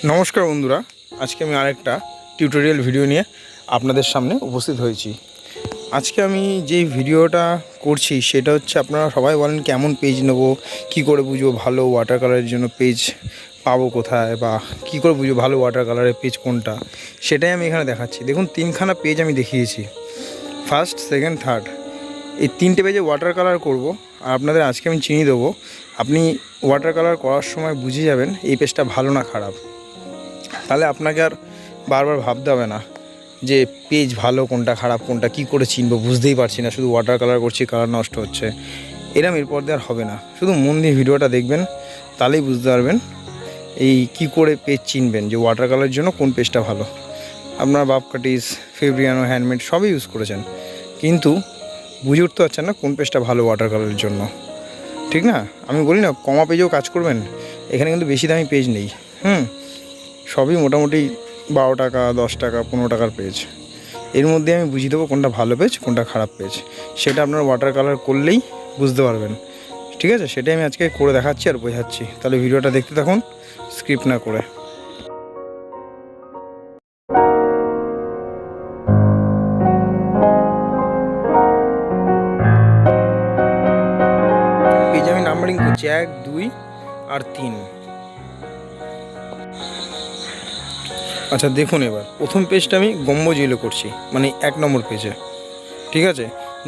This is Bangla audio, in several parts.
নমস্কার বন্ধুরা, আজকে আমি আরেকটা টিউটোরিয়াল ভিডিও নিয়ে আপনাদের সামনে উপস্থিত হয়েছি। আজকে আমি যে ভিডিওটা করছি সেটা হচ্ছে, আপনারা সবাই বলেন কেমন পেজ নেব, কি করে বুঝবো ভালো ওয়াটার কালারের জন্য পেজ পাবো কোথায়, বা কি করে বুঝবো ভালো ওয়াটার কালারের পেজ কোনটা, সেটাই আমি এখানে দেখাচ্ছি। দেখুন, তিনখানা পেজ আমি দেখিয়েছি, ফার্স্ট, সেকেন্ড, থার্ড। এই তিনটে পেজে ওয়াটার কালার করব, আর আপনাদের আজকে আমি চিনিয়ে দেবো। আপনি ওয়াটার কালার করার সময় বুঝে যাবেন এই পেজটা ভালো না খারাপ। তাহলে আপনাকে আর বারবার ভাবতে হবে না যে পেজ ভালো কোনটা খারাপ কোনটা, কী করে চিনবো, বুঝতেই পারছি না, শুধু ওয়াটার কালার করছি, কালার নষ্ট হচ্ছে, এরম এরপর দিয়ে আর হবে না। শুধু মন দিয়ে ভিডিওটা দেখবেন, তাহলেই বুঝতে পারবেন এই কি করে পেজ চিনবেন যে ওয়াটার কালারের জন্য কোন পেজটা ভালো। আপনার বাপ কাটিস, ফেব্রিয়ানো, হ্যান্ডমেড সবই ইউজ করেছেন, কিন্তু বুঝে উঠতে পারছেন না কোন পেজটা ভালো ওয়াটার কালারের জন্য, ঠিক না? আমি বলি না কমা পেজেও কাজ করবেন, এখানে কিন্তু বেশি দামি পেজ নেই। সবই মোটামুটি 12 টাকা, 10 টাকা, 15 টাকার পেজ। এর মধ্যে আমি বুঝিয়ে দেবো কোনটা ভালো পেজ কোনটা খারাপ পেজ, সেটা আপনার ওয়াটার কালার করলেই বুঝতে পারবেন। ঠিক আছে, সেটাই আমি আজকে করে দেখাচ্ছি আর বোঝাচ্ছি। তাহলে ভিডিওটা দেখতে থাকুন, স্ক্রিপ্ট না করে। পেজ আমি নাম্বারিং করছি 1, 2 আর 3। আচ্ছা দেখুন, এবার প্রথম পেজটা আমি গম্বুজ ইয়েলো করছি, মানে 1 নম্বর পেজে। ঠিক আছে,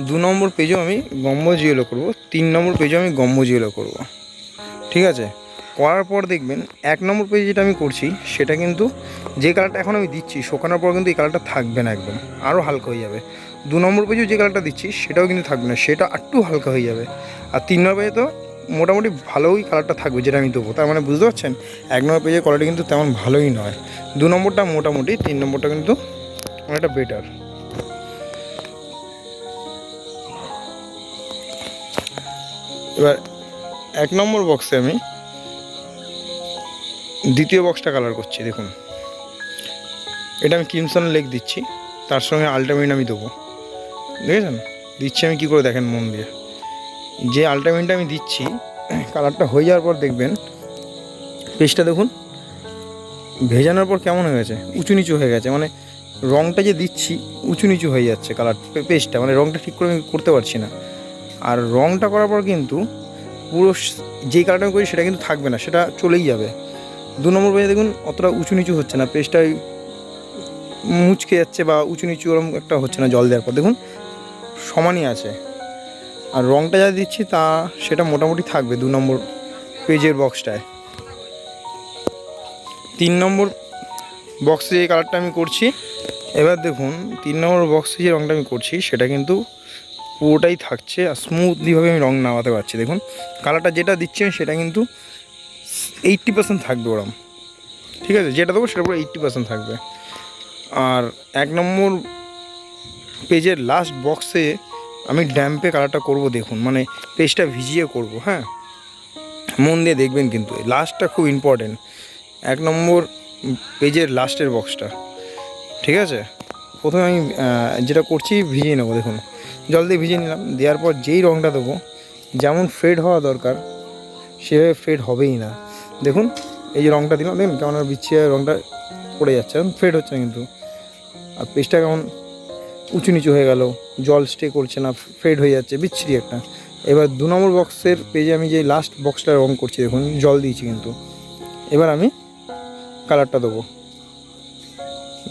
2 নম্বর পেজেও আমি গম্বুজ ইয়েলো করবো, 3 নম্বর পেজেও আমি গম্বুজ ইয়েলো করবো। ঠিক আছে, করার পর দেখবেন 1 নম্বর পেজ যেটা আমি করছি সেটা কিন্তু যে কালারটা এখন আমি দিচ্ছি শুকানোর পর কিন্তু এই কালারটা থাকবে না, একদম আরও হালকা হয়ে যাবে। 2 নম্বর পেজেও যে কালারটা দিচ্ছি সেটাও কিন্তু থাকবে না, সেটা একটু হালকা হয়ে যাবে। আর 3 নম্বর পেজে তো মোটামুটি ভালোই কালারটা থাকবে যেটা আমি দেবো। তার মানে বুঝতে পারছেন 1 নম্বর পেজের কোয়ালিটি কিন্তু তেমন ভালোই নয়, 2 নম্বরটা মোটামুটি, 3 নম্বরটা কিন্তু অনেকটা বেটার। এবার 1 নম্বর বক্সে আমি দ্বিতীয় বক্সটা কালার করছি। দেখুন, এটা আমি ক্রিমসন লেক দিচ্ছি, তার সঙ্গে আল্টামিন আমি দেবো। দেখেছেন দিচ্ছি আমি কী করে, দেখেন মন দিয়ে। যে আল্টামিনটা আমি দিচ্ছি কালারটা হয়ে যাওয়ার পর দেখবেন পেজটা দেখুন ভেজানোর পর কেমন হয়ে গেছে, উঁচু নিচু হয়ে গেছে, মানে রঙটা যে দিচ্ছি উঁচু নিচু হয়ে যাচ্ছে কালার পেজটা, মানে রঙটা ঠিক করে আমি করতে পারছি না। আর রঙটা করার পর কিন্তু পুরো যেই কালারটা আমি করি সেটা কিন্তু থাকবে না, সেটা চলেই যাবে। 2 নম্বর পেজে দেখুন অতটা উঁচু নিচু হচ্ছে না, পেজটাই মুচকে যাচ্ছে বা উঁচু নিচু ওরকম একটা হচ্ছে না, জল দেওয়ার পর দেখুন সমানই আছে। আর রঙটা যা দিচ্ছি তা সেটা মোটামুটি থাকবে 2 নম্বর পেজের বক্সটায়। 3 নম্বর বক্সে যে কালারটা আমি করছি, এবার দেখুন 3 নম্বর বক্সে যে রঙটা আমি করছি সেটা কিন্তু পুরোটাই থাকছে, আর স্মুথলিভাবে আমি রঙ নামাতে পারছি। দেখুন কালারটা যেটা দিচ্ছি সেটা কিন্তু 80% থাকবে ওরম। ঠিক আছে, যেটা দেবো সেটা পুরো 80% থাকবে। আর 1 নম্বর পেজের লাস্ট বক্সে আমি ড্যাম্পে কালারটা করব। দেখুন মানে পেজটা ভিজিয়ে করব। হ্যাঁ, মন দিয়ে দেখবেন, কিন্তু এই লাস্টটা খুব ইম্পর্টেন্ট, 1 নম্বর পেজের লাস্টের বক্সটা। ঠিক আছে, প্রথমে আমি যেটা করছি ভিজিয়ে নেবো। দেখুন জল দিয়ে ভিজিয়ে নিলাম, দেওয়ার পর যেই রঙটা দেবো যেমন ফেড হওয়া দরকার সেভাবে ফেড হবেই না। দেখুন এই যে রঙটা দিলাম, দেখুন কেমন বিচ্ছিয়ে রঙটা পড়ে যাচ্ছে, এখন ফেড হচ্ছে না কিন্তু। আর পেজটা কেমন উঁচু নিচু হয়ে গেল, জল স্টে করছে না, ফেড হয়ে যাচ্ছে, বিচ্ছিরি একটা। এবার 2 নম্বর বক্সের পেজে আমি যে লাস্ট বক্সটা রঙ করছি, দেখুন জল দিয়েছি কিন্তু। এবার আমি কালারটা দেবো।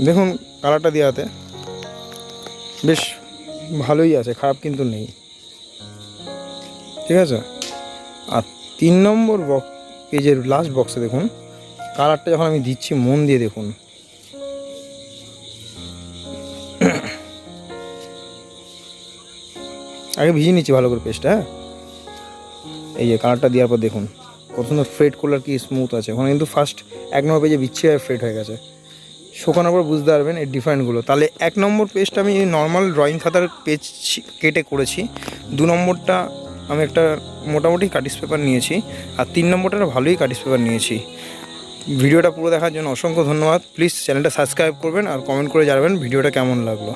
দেখুন কালারটা দেওয়াতে বেশ ভালোই আছে, খারাপ কিন্তু নেই। ঠিক আছে, আর 3 নম্বর পেজের লাস্ট বক্সে দেখুন কালারটা যখন আমি দিচ্ছি মন দিয়ে দেখুন, আগে ভিজিয়ে নিচ্ছি ভালো করে পেজটা। হ্যাঁ, এই যে কালারটা দেওয়ার পর দেখুন কত সুন্দর ফেড করলার কি স্মুথ আছে। ওখানে কিন্তু ফার্স্ট 1 নম্বর পেজে বিচ্ছিরি আর ফেড হয়ে গেছে, শোকানোর পর বুঝতে পারবেন এই ডিফারেন্টগুলো। তাহলে 1 নম্বর পেজটা আমি নর্মাল ড্রয়িং খাতার পেজ কেটে করেছি, 2 নম্বরটা আমি একটা মোটামুটি কাটিস পেপার নিয়েছি, আর 3 নম্বরটা ভালোই কাটিস পেপার নিয়েছি। ভিডিওটা পুরো দেখার জন্য অসংখ্য ধন্যবাদ। প্লিজ চ্যানেলটা সাবস্ক্রাইব করবেন আর কমেন্ট করে জানাবেন ভিডিওটা কেমন লাগলো।